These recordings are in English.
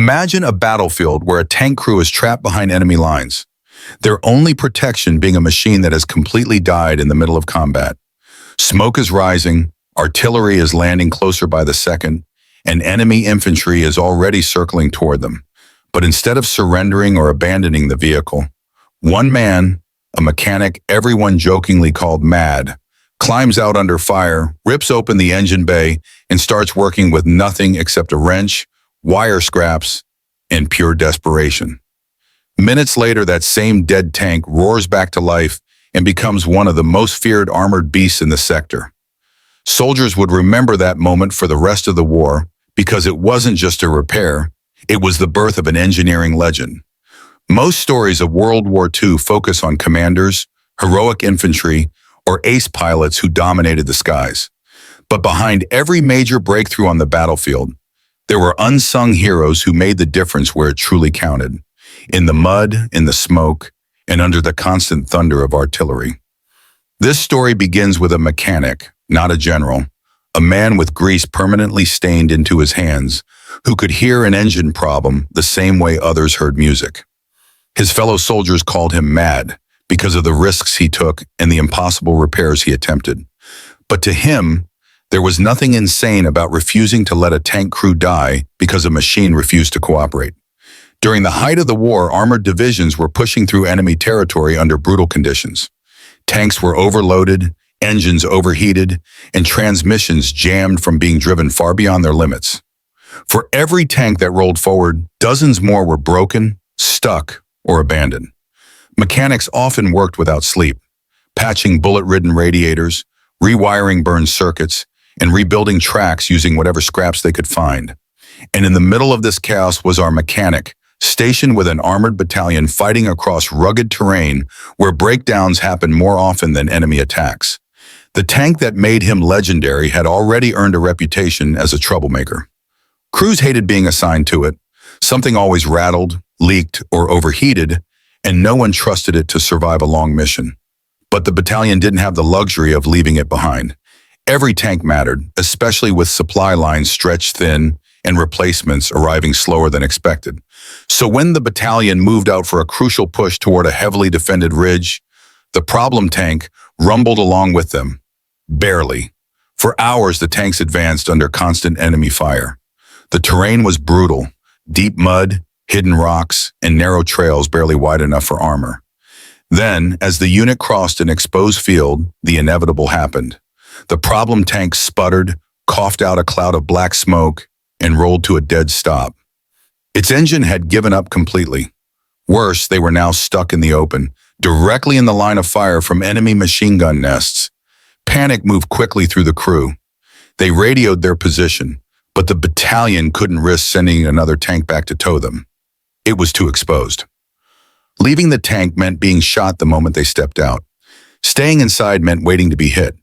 Imagine a battlefield where a tank crew is trapped behind enemy lines, their only protection being a machine that has completely died in the middle of combat. Smoke is rising, artillery is landing closer by the second, and enemy infantry is already circling toward them. But instead of surrendering or abandoning the vehicle, one man, a mechanic everyone jokingly called Mad, climbs out under fire, rips open the engine bay, and starts working with nothing except a wrench, wire scraps, and pure desperation. Minutes later, that same dead tank roars back to life and becomes one of the most feared armored beasts in the sector. Soldiers would remember that moment for the rest of the war because it wasn't just a repair, it was the birth of an engineering legend. Most stories of World War II focus on commanders, heroic infantry, or ace pilots who dominated the skies. But behind every major breakthrough on the battlefield, there were unsung heroes who made the difference where it truly counted. In the mud, in the smoke, and under the constant thunder of artillery. This story begins with a mechanic, not a general, a man with grease permanently stained into his hands, who could hear an engine problem the same way others heard music. His fellow soldiers called him Mad because of the risks he took and the impossible repairs he attempted. But to him, there was nothing insane about refusing to let a tank crew die because a machine refused to cooperate. During the height of the war, armored divisions were pushing through enemy territory under brutal conditions. Tanks were overloaded, engines overheated, and transmissions jammed from being driven far beyond their limits. For every tank that rolled forward, dozens more were broken, stuck, or abandoned. Mechanics often worked without sleep, patching bullet-ridden radiators, rewiring burned circuits, and rebuilding tracks using whatever scraps they could find. And in the middle of this chaos was our mechanic, stationed with an armored battalion fighting across rugged terrain where breakdowns happened more often than enemy attacks. The tank that made him legendary had already earned a reputation as a troublemaker. Crews hated being assigned to it. Something always rattled, leaked, or overheated, and no one trusted it to survive a long mission. But the battalion didn't have the luxury of leaving it behind. Every tank mattered, especially with supply lines stretched thin and replacements arriving slower than expected. So when the battalion moved out for a crucial push toward a heavily defended ridge, the problem tank rumbled along with them. Barely. For hours, the tanks advanced under constant enemy fire. The terrain was brutal, deep mud, hidden rocks, and narrow trails barely wide enough for armor. Then, as the unit crossed an exposed field, the inevitable happened. The problem tank sputtered, coughed out a cloud of black smoke, and rolled to a dead stop. Its engine had given up completely. Worse, they were now stuck in the open, directly in the line of fire from enemy machine gun nests. Panic moved quickly through the crew. They radioed their position, but the battalion couldn't risk sending another tank back to tow them. It was too exposed. Leaving the tank meant being shot the moment they stepped out. Staying inside meant waiting to be hit.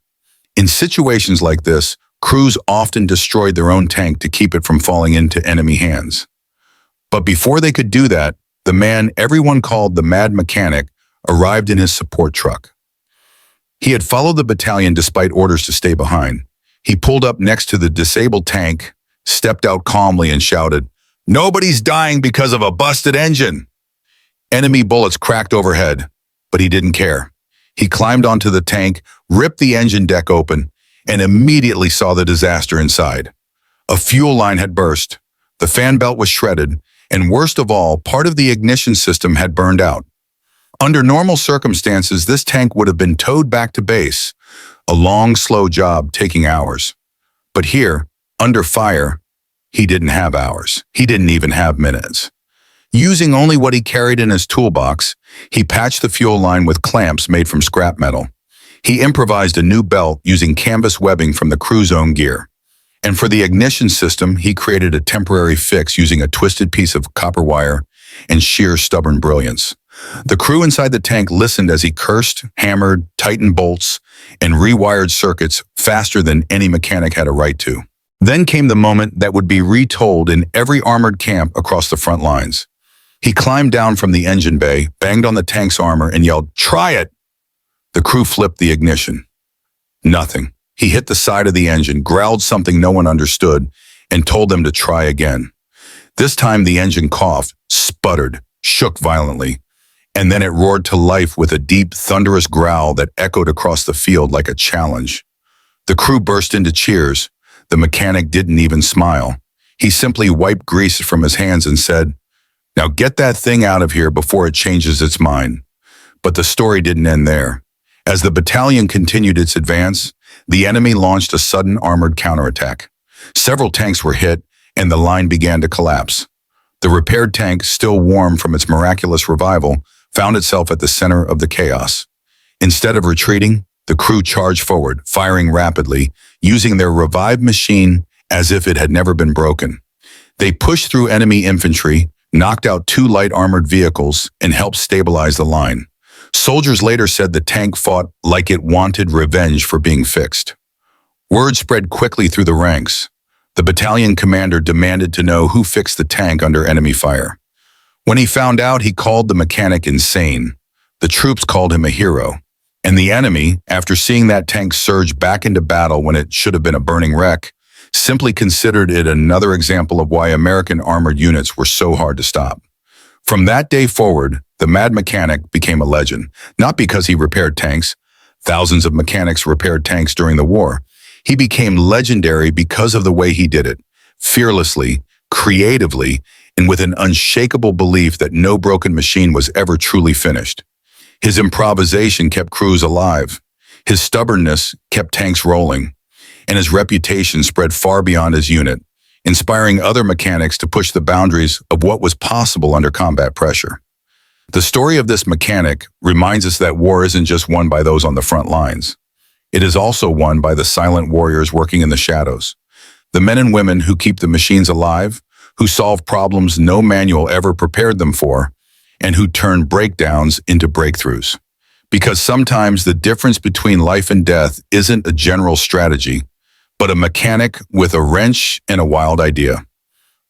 In situations like this, crews often destroyed their own tank to keep it from falling into enemy hands. But before they could do that, the man everyone called the Mad Mechanic arrived in his support truck. He had followed the battalion despite orders to stay behind. He pulled up next to the disabled tank, stepped out calmly and shouted, "Nobody's dying because of a busted engine!" Enemy bullets cracked overhead, but he didn't care. He climbed onto the tank, ripped the engine deck open, and immediately saw the disaster inside. A fuel line had burst, the fan belt was shredded, and worst of all, part of the ignition system had burned out. Under normal circumstances, this tank would have been towed back to base, a long, slow job taking hours. But here, under fire, he didn't have hours. He didn't even have minutes. Using only what he carried in his toolbox, he patched the fuel line with clamps made from scrap metal. He improvised a new belt using canvas webbing from the crew's own gear. And for the ignition system, he created a temporary fix using a twisted piece of copper wire and sheer stubborn brilliance. The crew inside the tank listened as he cursed, hammered, tightened bolts, and rewired circuits faster than any mechanic had a right to. Then came the moment that would be retold in every armored camp across the front lines. He climbed down from the engine bay, banged on the tank's armor, and yelled, "Try it!" The crew flipped the ignition. Nothing. He hit the side of the engine, growled something no one understood, and told them to try again. This time the engine coughed, sputtered, shook violently, and then it roared to life with a deep, thunderous growl that echoed across the field like a challenge. The crew burst into cheers. The mechanic didn't even smile. He simply wiped grease from his hands and said, "Now get that thing out of here before it changes its mind." But the story didn't end there. As the battalion continued its advance, the enemy launched a sudden armored counterattack. Several tanks were hit, and the line began to collapse. The repaired tank, still warm from its miraculous revival, found itself at the center of the chaos. Instead of retreating, the crew charged forward, firing rapidly, using their revived machine as if it had never been broken. They pushed through enemy infantry, knocked out 2 light armored vehicles, and helped stabilize the line. Soldiers later said the tank fought like it wanted revenge for being fixed. Word spread quickly through the ranks. The battalion commander demanded to know who fixed the tank under enemy fire. When he found out, he called the mechanic insane. The troops called him a hero. And the enemy, after seeing that tank surge back into battle when it should have been a burning wreck, simply considered it another example of why American armored units were so hard to stop. From that day forward, the Mad Mechanic became a legend, not because he repaired tanks. Thousands of mechanics repaired tanks during the war. He became legendary because of the way he did it, fearlessly, creatively, and with an unshakable belief that no broken machine was ever truly finished. His improvisation kept crews alive. His stubbornness kept tanks rolling. And his reputation spread far beyond his unit, inspiring other mechanics to push the boundaries of what was possible under combat pressure. The story of this mechanic reminds us that war isn't just won by those on the front lines. It is also won by the silent warriors working in the shadows, the men and women who keep the machines alive, who solve problems no manual ever prepared them for, and who turn breakdowns into breakthroughs. Because sometimes the difference between life and death isn't a general strategy, but a mechanic with a wrench and a wild idea.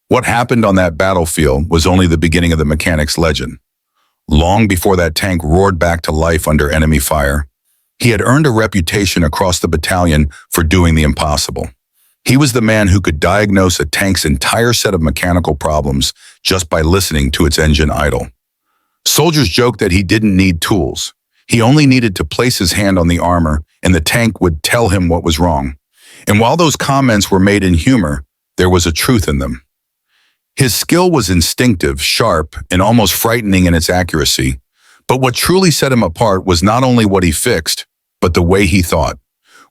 What happened on that battlefield was only the beginning of the mechanic's legend. Long before that tank roared back to life under enemy fire, he had earned a reputation across the battalion for doing the impossible. He was the man who could diagnose a tank's entire set of mechanical problems just by listening to its engine idle. Soldiers joked that he didn't need tools. He only needed to place his hand on the armor and the tank would tell him what was wrong. And while those comments were made in humor, there was a truth in them. His skill was instinctive, sharp, and almost frightening in its accuracy. But what truly set him apart was not only what he fixed, but the way he thought.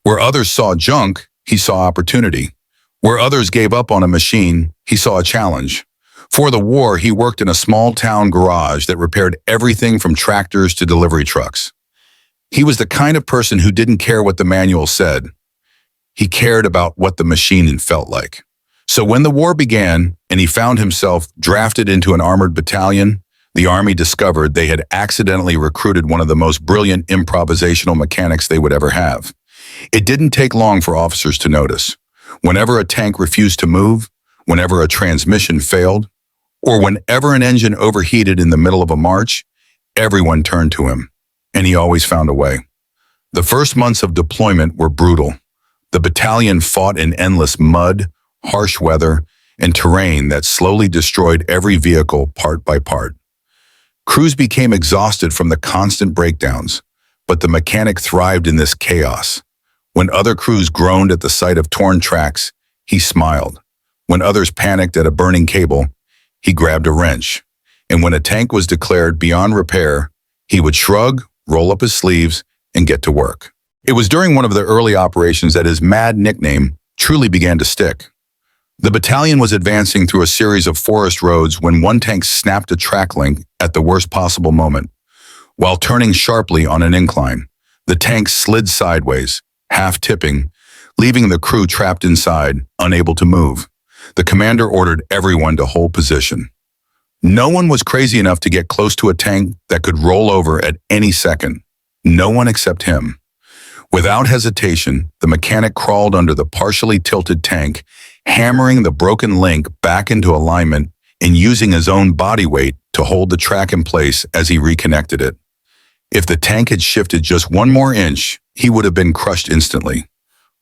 Where others saw junk, he saw opportunity. Where others gave up on a machine, he saw a challenge. For the war, he worked in a small-town garage that repaired everything from tractors to delivery trucks. He was the kind of person who didn't care what the manual said. He cared about what the machine felt like. So when the war began and he found himself drafted into an armored battalion, the Army discovered they had accidentally recruited one of the most brilliant improvisational mechanics they would ever have. It didn't take long for officers to notice. Whenever a tank refused to move, whenever a transmission failed, or whenever an engine overheated in the middle of a march, everyone turned to him, and he always found a way. The first months of deployment were brutal. The battalion fought in endless mud, harsh weather, and terrain that slowly destroyed every vehicle part by part. Crews became exhausted from the constant breakdowns, but the mechanic thrived in this chaos. When other crews groaned at the sight of torn tracks, he smiled. When others panicked at a burning cable, he grabbed a wrench. And when a tank was declared beyond repair, he would shrug, roll up his sleeves, and get to work. It was during one of the early operations that his mad nickname truly began to stick. The battalion was advancing through a series of forest roads when one tank snapped a track link at the worst possible moment. While turning sharply on an incline, the tank slid sideways, half tipping, leaving the crew trapped inside, unable to move. The commander ordered everyone to hold position. No one was crazy enough to get close to a tank that could roll over at any second. No one except him. Without hesitation, the mechanic crawled under the partially tilted tank, hammering the broken link back into alignment and using his own body weight to hold the track in place as he reconnected it. If the tank had shifted just one more inch, he would have been crushed instantly.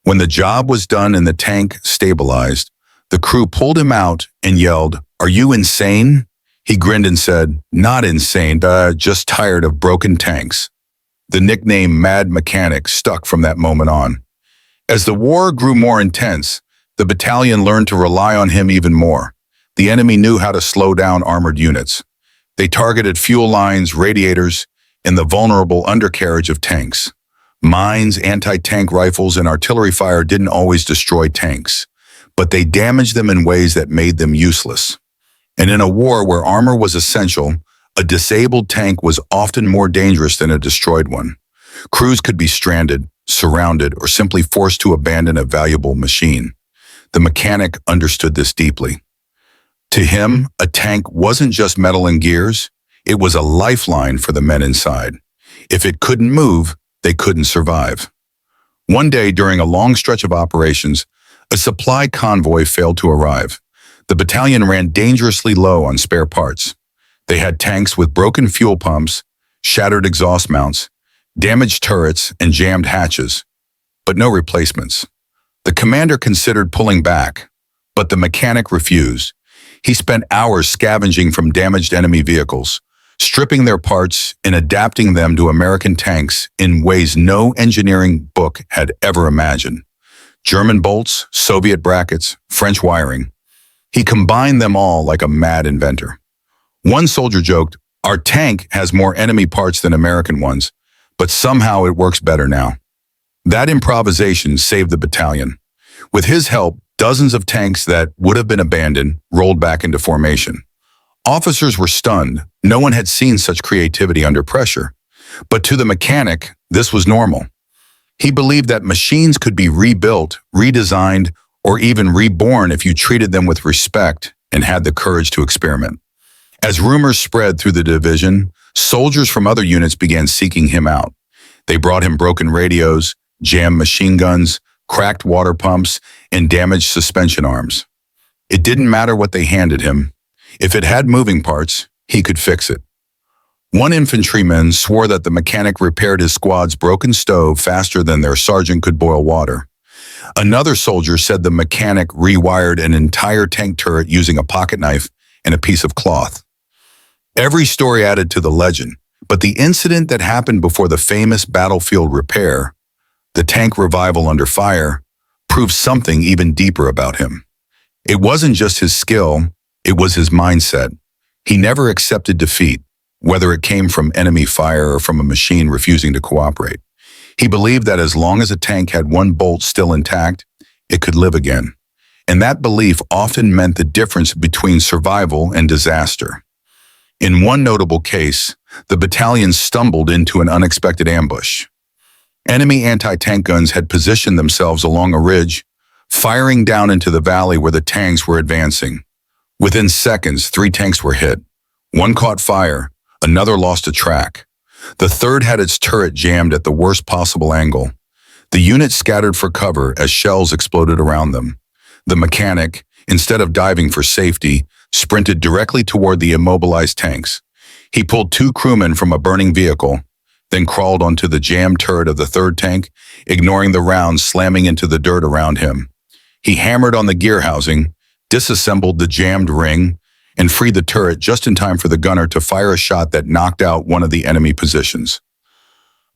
When the job was done and the tank stabilized, The crew pulled him out and yelled, "Are you insane?" He grinned and said, "Not insane, just tired of broken tanks." The nickname Mad Mechanic stuck from that moment on. As the war grew more intense, the battalion learned to rely on him even more. The enemy knew how to slow down armored units. They targeted fuel lines, radiators, and the vulnerable undercarriage of tanks. Mines, anti-tank rifles, and artillery fire didn't always destroy tanks, but they damaged them in ways that made them useless. And in a war where armor was essential, a disabled tank was often more dangerous than a destroyed one. Crews could be stranded, surrounded, or simply forced to abandon a valuable machine. The mechanic understood this deeply. To him, a tank wasn't just metal and gears, it was a lifeline for the men inside. If it couldn't move, they couldn't survive. One day during a long stretch of operations, a supply convoy failed to arrive. The battalion ran dangerously low on spare parts. They had tanks with broken fuel pumps, shattered exhaust mounts, damaged turrets, and jammed hatches, but no replacements. The commander considered pulling back, but the mechanic refused. He spent hours scavenging from damaged enemy vehicles, stripping their parts and adapting them to American tanks in ways no engineering book had ever imagined. German bolts, Soviet brackets, French wiring. He combined them all like a mad inventor. One soldier joked, "Our tank has more enemy parts than American ones, but somehow it works better now." That improvisation saved the battalion. With his help, dozens of tanks that would have been abandoned rolled back into formation. Officers were stunned. No one had seen such creativity under pressure. But to the mechanic, this was normal. He believed that machines could be rebuilt, redesigned, or even reborn if you treated them with respect and had the courage to experiment. As rumors spread through the division, soldiers from other units began seeking him out. They brought him broken radios, jammed machine guns, cracked water pumps, and damaged suspension arms. It didn't matter what they handed him. If it had moving parts, he could fix it. One infantryman swore that the mechanic repaired his squad's broken stove faster than their sergeant could boil water. Another soldier said the mechanic rewired an entire tank turret using a pocket knife and a piece of cloth. Every story added to the legend, but the incident that happened before the famous battlefield repair, the tank revival under fire, proved something even deeper about him. It wasn't just his skill, it was his mindset. He never accepted defeat, whether it came from enemy fire or from a machine refusing to cooperate. He believed that as long as a tank had one bolt still intact, it could live again. And that belief often meant the difference between survival and disaster. In one notable case, the battalion stumbled into an unexpected ambush. Enemy anti-tank guns had positioned themselves along a ridge, firing down into the valley where the tanks were advancing. Within seconds, 3 tanks were hit. One caught fire, another lost a track. The third had its turret jammed at the worst possible angle. The unit scattered for cover as shells exploded around them. The mechanic, instead of diving for safety, sprinted directly toward the immobilized tanks. He pulled 2 crewmen from a burning vehicle, then crawled onto the jammed turret of the third tank, ignoring the rounds slamming into the dirt around him. He hammered on the gear housing, disassembled the jammed ring, and freed the turret just in time for the gunner to fire a shot that knocked out one of the enemy positions.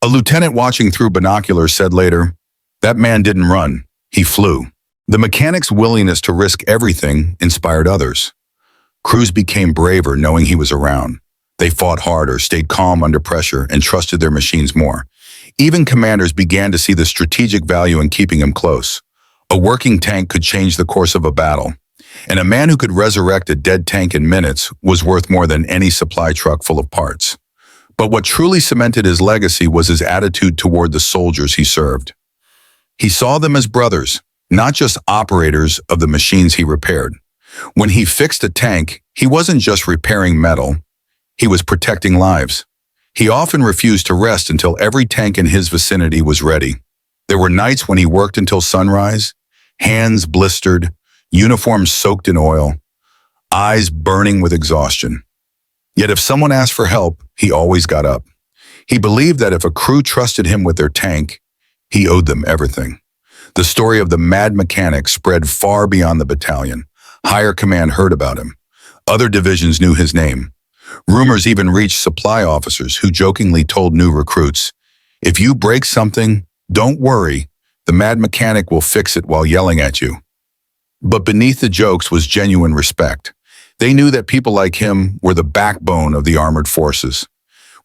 A lieutenant watching through binoculars said later, "That man didn't run, he flew." The mechanic's willingness to risk everything inspired others. Crews became braver knowing he was around. They fought harder, stayed calm under pressure, and trusted their machines more. Even commanders began to see the strategic value in keeping him close. A working tank could change the course of a battle, and a man who could resurrect a dead tank in minutes was worth more than any supply truck full of parts. But what truly cemented his legacy was his attitude toward the soldiers he served. He saw them as brothers, not just operators of the machines he repaired. When he fixed a tank, he wasn't just repairing metal, he was protecting lives. He often refused to rest until every tank in his vicinity was ready. There were nights when he worked until sunrise, hands blistered, uniforms soaked in oil, eyes burning with exhaustion. Yet if someone asked for help, he always got up. He believed that if a crew trusted him with their tank, he owed them everything. The story of the Mad Mechanic spread far beyond the battalion. Higher command heard about him. Other divisions knew his name. Rumors even reached supply officers who jokingly told new recruits, "If you break something, don't worry, the mad mechanic will fix it while yelling at you." But beneath the jokes was genuine respect. They knew that people like him were the backbone of the armored forces.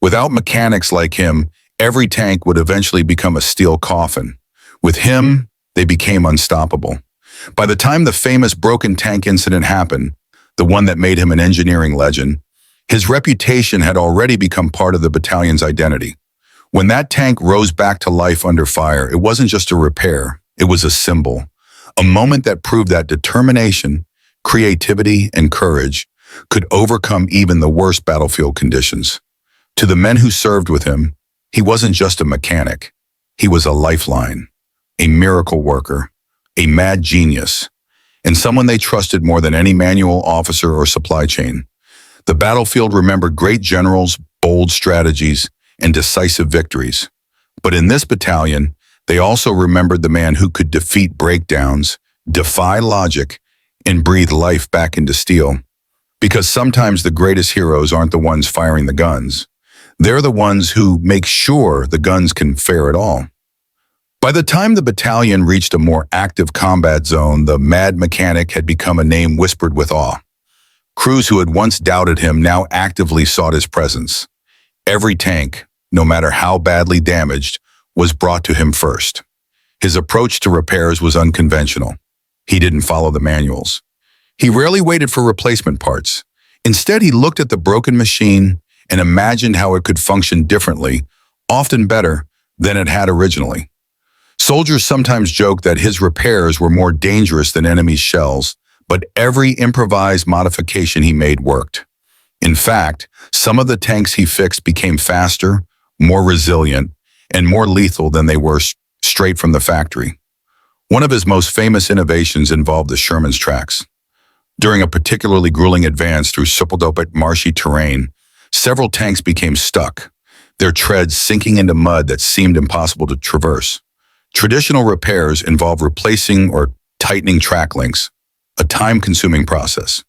Without mechanics like him, every tank would eventually become a steel coffin. With him, they became unstoppable. By the time the famous broken tank incident happened, the one that made him an engineering legend, his reputation had already become part of the battalion's identity. When that tank rose back to life under fire, it wasn't just a repair, it was a symbol. A moment that proved that determination, creativity, and courage could overcome even the worst battlefield conditions. To the men who served with him, he wasn't just a mechanic. He was a lifeline, a miracle worker, a mad genius, and someone they trusted more than any manual officer or supply chain. The battlefield remembered great generals, bold strategies, and decisive victories. But in this battalion, they also remembered the man who could defeat breakdowns, defy logic, and breathe life back into steel. Because sometimes the greatest heroes aren't the ones firing the guns. They're the ones who make sure the guns can fare at all. By the time the battalion reached a more active combat zone, the mad mechanic had become a name whispered with awe. Crews who had once doubted him now actively sought his presence. Every tank, no matter how badly damaged, was brought to him first. His approach to repairs was unconventional. He didn't follow the manuals. He rarely waited for replacement parts. Instead, he looked at the broken machine and imagined how it could function differently, often better than it had originally. Soldiers sometimes joked that his repairs were more dangerous than enemy shells, but every improvised modification he made worked. In fact, some of the tanks he fixed became faster, more resilient, and more lethal than they were straight from the factory. One of his most famous innovations involved the Sherman's tracks. During a particularly grueling advance through suboptimal marshy terrain, several tanks became stuck, their treads sinking into mud that seemed impossible to traverse. Traditional repairs involve replacing or tightening track links, a time-consuming process.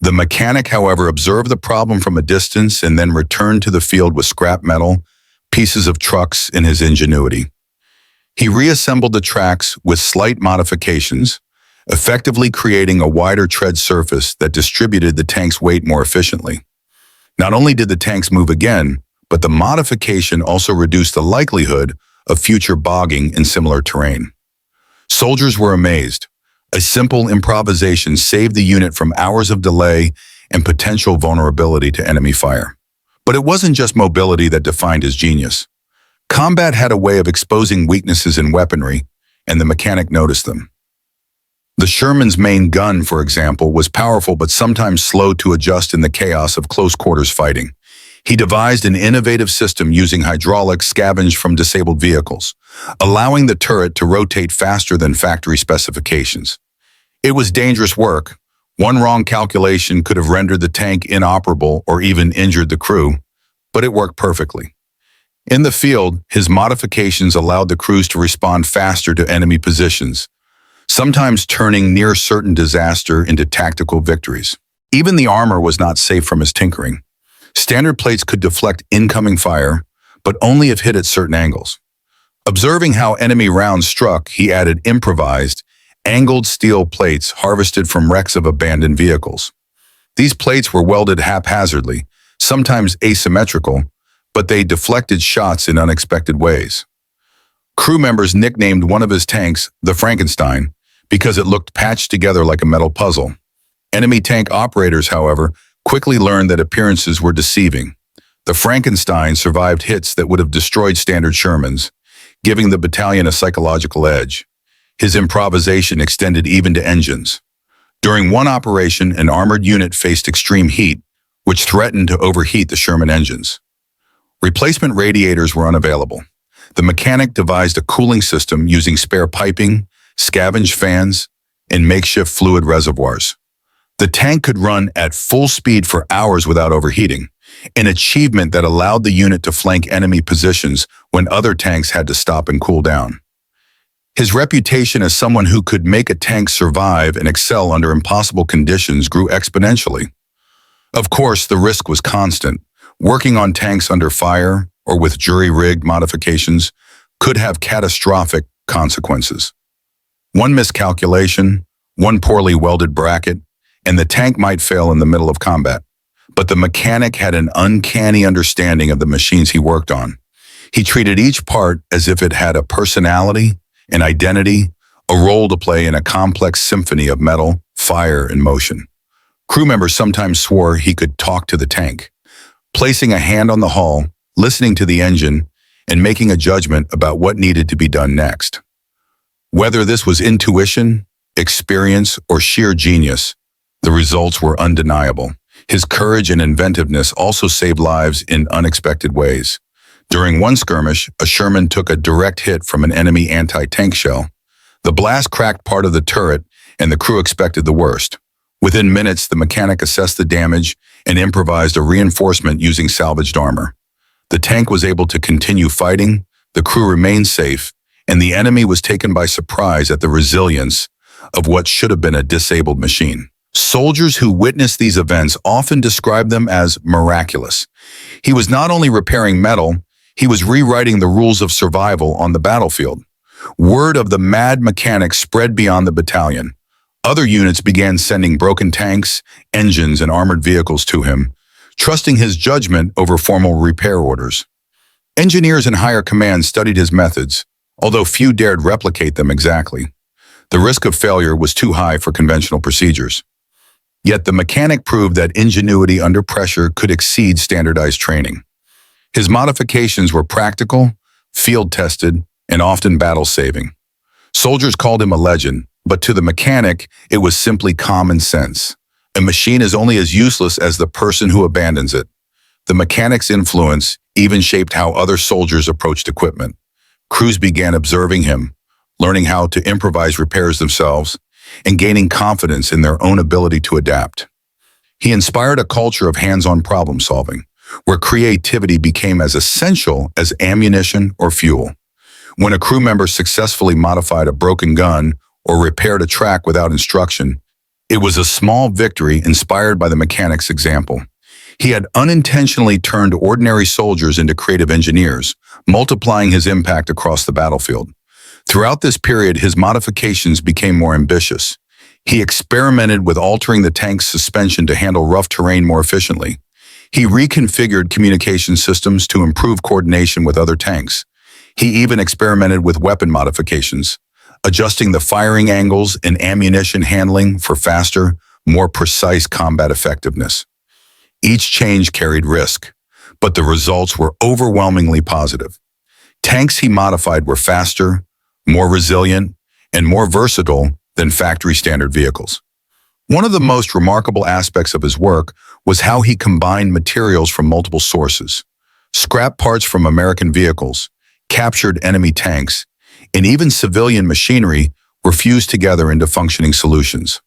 The mechanic, however, observed the problem from a distance and then returned to the field with scrap metal, pieces of trucks, and his ingenuity. He reassembled the tracks with slight modifications, effectively creating a wider tread surface that distributed the tank's weight more efficiently. Not only did the tanks move again, but the modification also reduced the likelihood of future bogging in similar terrain. Soldiers were amazed. A simple improvisation saved the unit from hours of delay and potential vulnerability to enemy fire. But it wasn't just mobility that defined his genius. Combat had a way of exposing weaknesses in weaponry, and the mechanic noticed them. The Sherman's main gun, for example, was powerful but sometimes slow to adjust in the chaos of close-quarters fighting. He devised an innovative system using hydraulics scavenged from disabled vehicles, allowing the turret to rotate faster than factory specifications. It was dangerous work. One wrong calculation could have rendered the tank inoperable or even injured the crew, but it worked perfectly. In the field, his modifications allowed the crews to respond faster to enemy positions, sometimes turning near-certain disaster into tactical victories. Even the armor was not safe from his tinkering. Standard plates could deflect incoming fire, but only if hit at certain angles. Observing how enemy rounds struck, he added improvised, angled steel plates harvested from wrecks of abandoned vehicles. These plates were welded haphazardly, sometimes asymmetrical, but they deflected shots in unexpected ways. Crew members nicknamed one of his tanks the Frankenstein because it looked patched together like a metal puzzle. Enemy tank operators, however, quickly learned that appearances were deceiving. The Frankenstein survived hits that would have destroyed standard Shermans, giving the battalion a psychological edge. His improvisation extended even to engines. During one operation, an armored unit faced extreme heat, which threatened to overheat the Sherman engines. Replacement radiators were unavailable. The mechanic devised a cooling system using spare piping, scavenged fans, and makeshift fluid reservoirs. The tank could run at full speed for hours without overheating, an achievement that allowed the unit to flank enemy positions when other tanks had to stop and cool down. His reputation as someone who could make a tank survive and excel under impossible conditions grew exponentially. Of course, the risk was constant. Working on tanks under fire or with jury-rigged modifications could have catastrophic consequences. One miscalculation, one poorly welded bracket, and the tank might fail in the middle of combat. But the mechanic had an uncanny understanding of the machines he worked on. He treated each part as if it had a personality, an identity, a role to play in a complex symphony of metal, fire, and motion. Crew members sometimes swore he could talk to the tank, placing a hand on the hull, listening to the engine, and making a judgment about what needed to be done next. Whether this was intuition, experience, or sheer genius, the results were undeniable. His courage and inventiveness also saved lives in unexpected ways. During one skirmish, a Sherman took a direct hit from an enemy anti-tank shell. The blast cracked part of the turret, and the crew expected the worst. Within minutes, the mechanic assessed the damage and improvised a reinforcement using salvaged armor. The tank was able to continue fighting, the crew remained safe, and the enemy was taken by surprise at the resilience of what should have been a disabled machine. Soldiers who witnessed these events often describe them as miraculous. He was not only repairing metal, he was rewriting the rules of survival on the battlefield. Word of the mad mechanic spread beyond the battalion. Other units began sending broken tanks, engines, and armored vehicles to him, trusting his judgment over formal repair orders. Engineers in higher command studied his methods, although few dared replicate them exactly. The risk of failure was too high for conventional procedures. Yet the mechanic proved that ingenuity under pressure could exceed standardized training. His modifications were practical, field-tested, and often battle-saving. Soldiers called him a legend, but to the mechanic, it was simply common sense. A machine is only as useless as the person who abandons it. The mechanic's influence even shaped how other soldiers approached equipment. Crews began observing him, learning how to improvise repairs themselves, and gaining confidence in their own ability to adapt. He inspired a culture of hands-on problem-solving, where creativity became as essential as ammunition or fuel. When a crew member successfully modified a broken gun or repaired a track without instruction, it was a small victory inspired by the mechanic's example. He had unintentionally turned ordinary soldiers into creative engineers, multiplying his impact across the battlefield. Throughout this period, his modifications became more ambitious. He experimented with altering the tank's suspension to handle rough terrain more efficiently. He reconfigured communication systems to improve coordination with other tanks. He even experimented with weapon modifications, adjusting the firing angles and ammunition handling for faster, more precise combat effectiveness. Each change carried risk, but the results were overwhelmingly positive. Tanks he modified were faster, more resilient, and more versatile than factory-standard vehicles. One of the most remarkable aspects of his work was how he combined materials from multiple sources. Scrap parts from American vehicles, captured enemy tanks, and even civilian machinery were fused together into functioning solutions.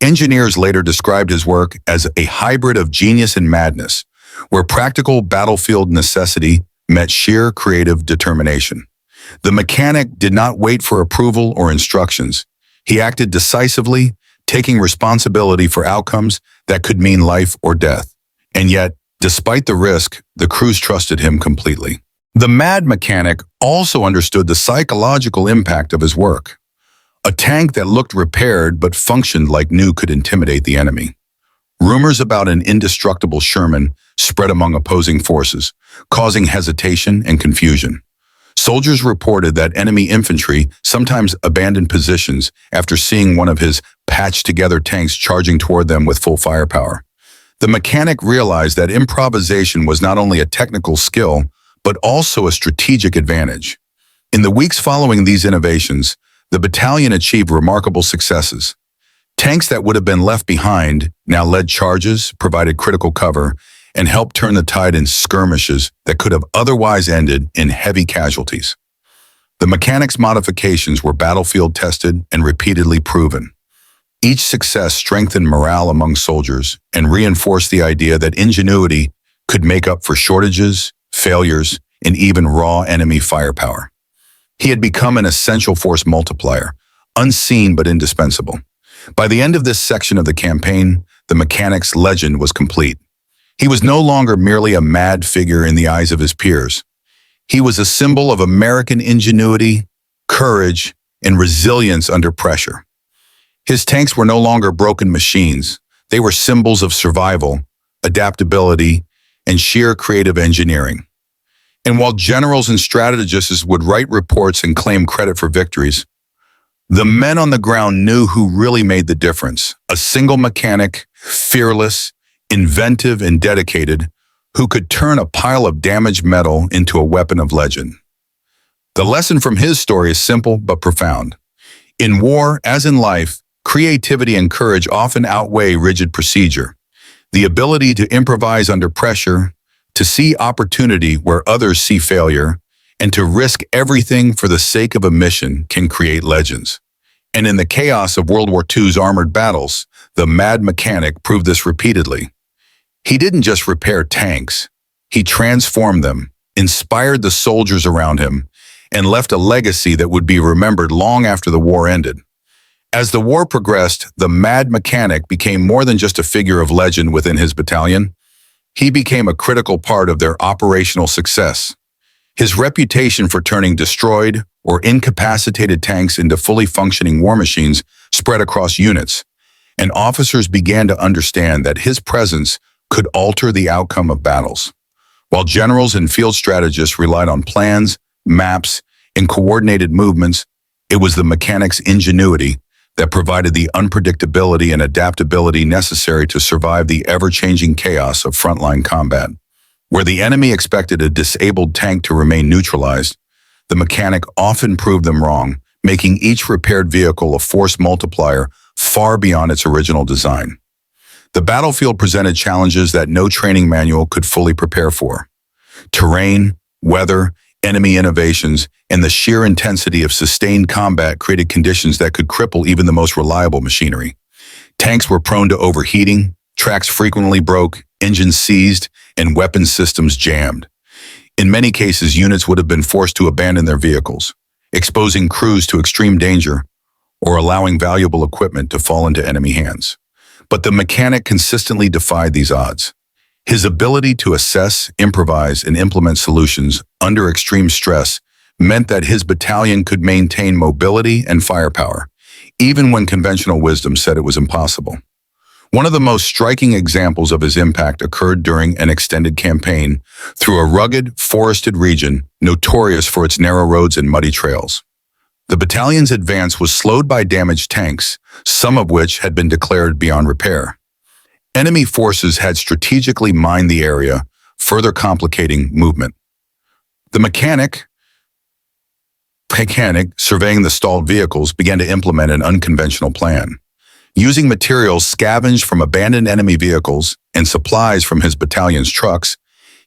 Engineers later described his work as a hybrid of genius and madness, where practical battlefield necessity met sheer creative determination. The mechanic did not wait for approval or instructions. He acted decisively, taking responsibility for outcomes that could mean life or death. And yet, despite the risk, the crews trusted him completely. The mad mechanic also understood the psychological impact of his work. A tank that looked repaired but functioned like new could intimidate the enemy. Rumors about an indestructible Sherman spread among opposing forces, causing hesitation and confusion. Soldiers reported that enemy infantry sometimes abandoned positions after seeing one of his patched-together tanks charging toward them with full firepower. The mechanic realized that improvisation was not only a technical skill, but also a strategic advantage. In the weeks following these innovations, the battalion achieved remarkable successes. Tanks that would have been left behind now led charges, provided critical cover, and helped turn the tide in skirmishes that could have otherwise ended in heavy casualties. The mechanic's modifications were battlefield-tested and repeatedly proven. Each success strengthened morale among soldiers and reinforced the idea that ingenuity could make up for shortages, failures, and even raw enemy firepower. He had become an essential force multiplier, unseen but indispensable. By the end of this section of the campaign, the mechanic's legend was complete. He was no longer merely a mad figure in the eyes of his peers. He was a symbol of American ingenuity, courage, and resilience under pressure. His tanks were no longer broken machines. They were symbols of survival, adaptability, and sheer creative engineering. And while generals and strategists would write reports and claim credit for victories, the men on the ground knew who really made the difference. A single mechanic, fearless, inventive, and dedicated, who could turn a pile of damaged metal into a weapon of legend. The lesson from his story is simple but profound. In war, as in life, creativity and courage often outweigh rigid procedure. The ability to improvise under pressure, to see opportunity where others see failure, and to risk everything for the sake of a mission can create legends. And in the chaos of World War II's armored battles, the mad mechanic proved this repeatedly. He didn't just repair tanks. He transformed them, inspired the soldiers around him, and left a legacy that would be remembered long after the war ended. As the war progressed, the mad mechanic became more than just a figure of legend within his battalion. He became a critical part of their operational success. His reputation for turning destroyed or incapacitated tanks into fully functioning war machines spread across units, and officers began to understand that his presence could alter the outcome of battles. While generals and field strategists relied on plans, maps, and coordinated movements, it was the mechanic's ingenuity that provided the unpredictability and adaptability necessary to survive the ever-changing chaos of frontline combat. Where the enemy expected a disabled tank to remain neutralized, the mechanic often proved them wrong, making each repaired vehicle a force multiplier far beyond its original design. The battlefield presented challenges that no training manual could fully prepare for. Terrain, weather, enemy innovations, and the sheer intensity of sustained combat created conditions that could cripple even the most reliable machinery. Tanks were prone to overheating, tracks frequently broke, engines seized, and weapon systems jammed. In many cases, units would have been forced to abandon their vehicles, exposing crews to extreme danger or allowing valuable equipment to fall into enemy hands. But the mechanic consistently defied these odds. His ability to assess, improvise, and implement solutions under extreme stress meant that his battalion could maintain mobility and firepower, even when conventional wisdom said it was impossible. One of the most striking examples of his impact occurred during an extended campaign through a rugged, forested region notorious for its narrow roads and muddy trails. The battalion's advance was slowed by damaged tanks, some of which had been declared beyond repair. Enemy forces had strategically mined the area, further complicating movement. The mechanic, surveying the stalled vehicles, began to implement an unconventional plan. Using materials scavenged from abandoned enemy vehicles and supplies from his battalion's trucks,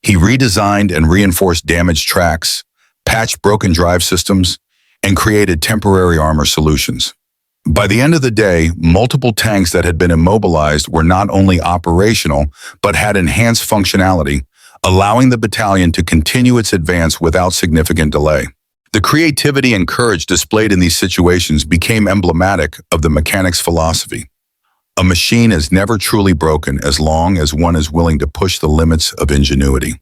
he redesigned and reinforced damaged tracks, patched broken drive systems, and created temporary armor solutions. By the end of the day, multiple tanks that had been immobilized were not only operational, but had enhanced functionality, allowing the battalion to continue its advance without significant delay. The creativity and courage displayed in these situations became emblematic of the mechanic's philosophy. A machine is never truly broken as long as one is willing to push the limits of ingenuity.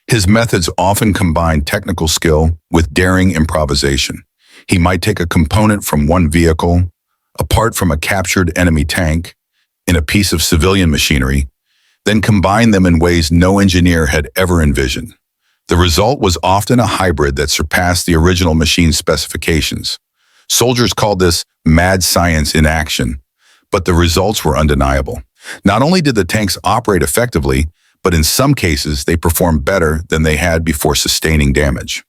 His methods often combined technical skill with daring improvisation. He might take a component from one vehicle, apart from a captured enemy tank, in a piece of civilian machinery, then combine them in ways no engineer had ever envisioned. The result was often a hybrid that surpassed the original machine's specifications. Soldiers called this mad science in action, but the results were undeniable. Not only did the tanks operate effectively, but in some cases they performed better than they had before sustaining damage.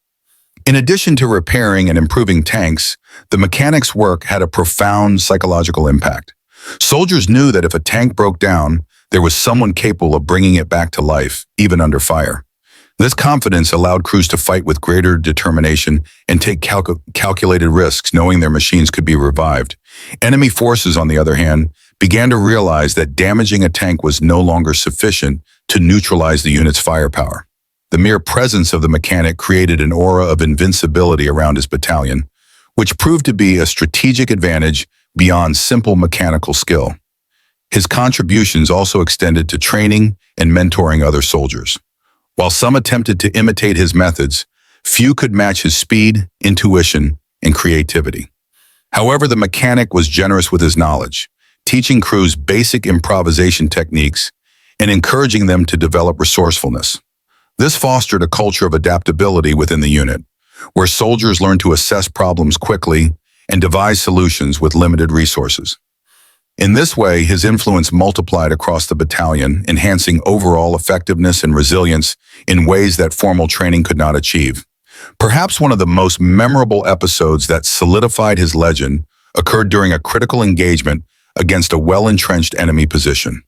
In addition to repairing and improving tanks, the mechanic's work had a profound psychological impact. Soldiers knew that if a tank broke down, there was someone capable of bringing it back to life, even under fire. This confidence allowed crews to fight with greater determination and take calculated risks, knowing their machines could be revived. Enemy forces, on the other hand, began to realize that damaging a tank was no longer sufficient to neutralize the unit's firepower. The mere presence of the mechanic created an aura of invincibility around his battalion, which proved to be a strategic advantage beyond simple mechanical skill. His contributions also extended to training and mentoring other soldiers. While some attempted to imitate his methods, few could match his speed, intuition, and creativity. However, the mechanic was generous with his knowledge, teaching crews basic improvisation techniques and encouraging them to develop resourcefulness. This fostered a culture of adaptability within the unit, where soldiers learned to assess problems quickly and devise solutions with limited resources. In this way, his influence multiplied across the battalion, enhancing overall effectiveness and resilience in ways that formal training could not achieve. Perhaps one of the most memorable episodes that solidified his legend occurred during a critical engagement against a well-entrenched enemy position.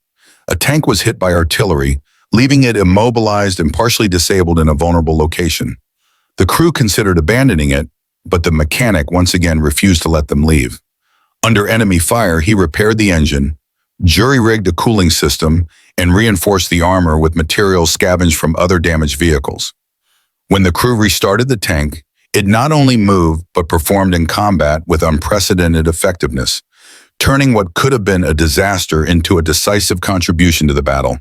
A tank was hit by artillery, leaving it immobilized and partially disabled in a vulnerable location. The crew considered abandoning it, but the mechanic once again refused to let them leave. Under enemy fire, he repaired the engine, jury-rigged a cooling system, and reinforced the armor with materials scavenged from other damaged vehicles. When the crew restarted the tank, it not only moved but performed in combat with unprecedented effectiveness, turning what could have been a disaster into a decisive contribution to the battle.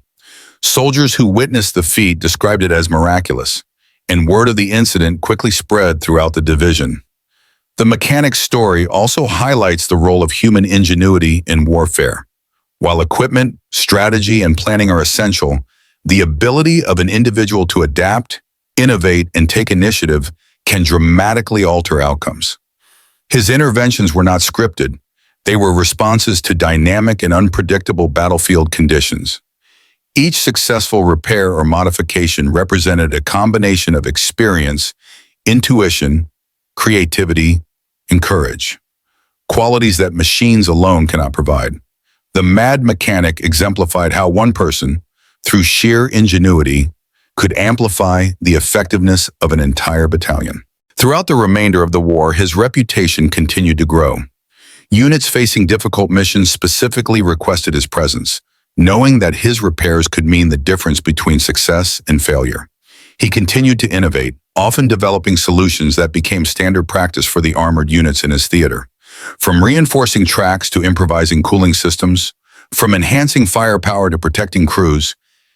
Soldiers who witnessed the feat described it as miraculous, and word of the incident quickly spread throughout the division. The mechanic's story also highlights the role of human ingenuity in warfare. While equipment, strategy, and planning are essential, the ability of an individual to adapt, innovate, and take initiative can dramatically alter outcomes. His interventions were not scripted. They were responses to dynamic and unpredictable battlefield conditions. Each successful repair or modification represented a combination of experience, intuition, creativity, and courage, qualities that machines alone cannot provide. The mad mechanic exemplified how one person, through sheer ingenuity, could amplify the effectiveness of an entire battalion. Throughout the remainder of the war, his reputation continued to grow. Units facing difficult missions specifically requested his presence, knowing that his repairs could mean the difference between success and failure. He continued to innovate, often developing solutions that became standard practice for the armored units in his theater. From reinforcing tracks to improvising cooling systems, from enhancing firepower to protecting crews,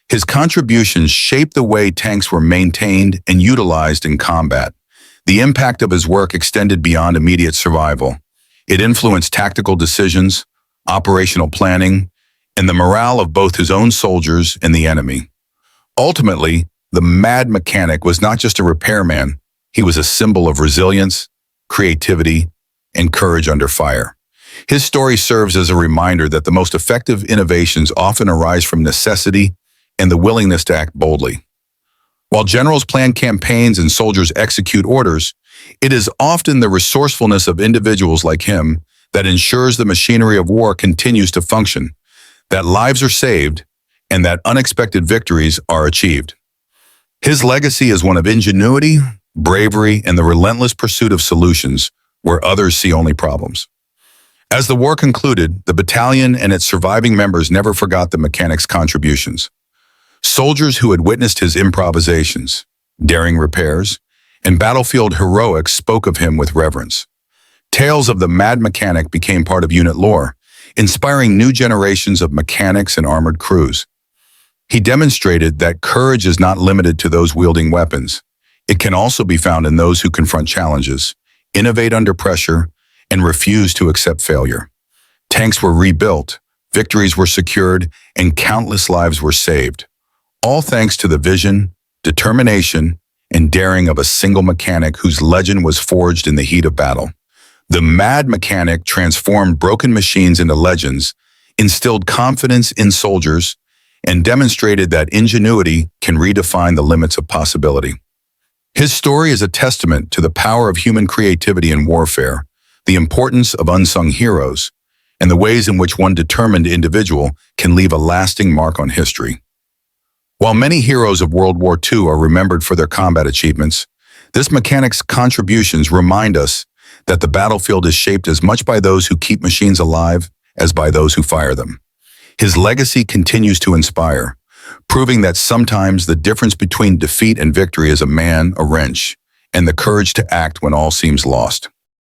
his contributions shaped the way tanks were maintained and utilized in combat. The impact of his work extended beyond immediate survival. It influenced tactical decisions, operational planning, and the morale of both his own soldiers and the enemy. Ultimately, the mad mechanic was not just a repairman, he was a symbol of resilience, creativity, and courage under fire. His story serves as a reminder that the most effective innovations often arise from necessity and the willingness to act boldly. While generals plan campaigns and soldiers execute orders, it is often the resourcefulness of individuals like him that ensures the machinery of war continues to function, that lives are saved, and that unexpected victories are achieved. His legacy is one of ingenuity, bravery, and the relentless pursuit of solutions where others see only problems. As the war concluded, the battalion and its surviving members never forgot the mechanic's contributions. Soldiers who had witnessed his improvisations, daring repairs, and battlefield heroics spoke of him with reverence. Tales of the mad mechanic became part of unit lore, inspiring new generations of mechanics and armored crews. He demonstrated that courage is not limited to those wielding weapons. It can also be found in those who confront challenges, innovate under pressure, and refuse to accept failure. Tanks were rebuilt, victories were secured, and countless lives were saved, all thanks to the vision, determination, and daring of a single mechanic whose legend was forged in the heat of battle. The mad mechanic transformed broken machines into legends, instilled confidence in soldiers, and demonstrated that ingenuity can redefine the limits of possibility. His story is a testament to the power of human creativity in warfare, the importance of unsung heroes, and the ways in which one determined individual can leave a lasting mark on history. While many heroes of World War II are remembered for their combat achievements, this mechanic's contributions remind us that the battlefield is shaped as much by those who keep machines alive as by those who fire them. His legacy continues to inspire, proving that sometimes the difference between defeat and victory is a man, a wrench, and the courage to act when all seems lost.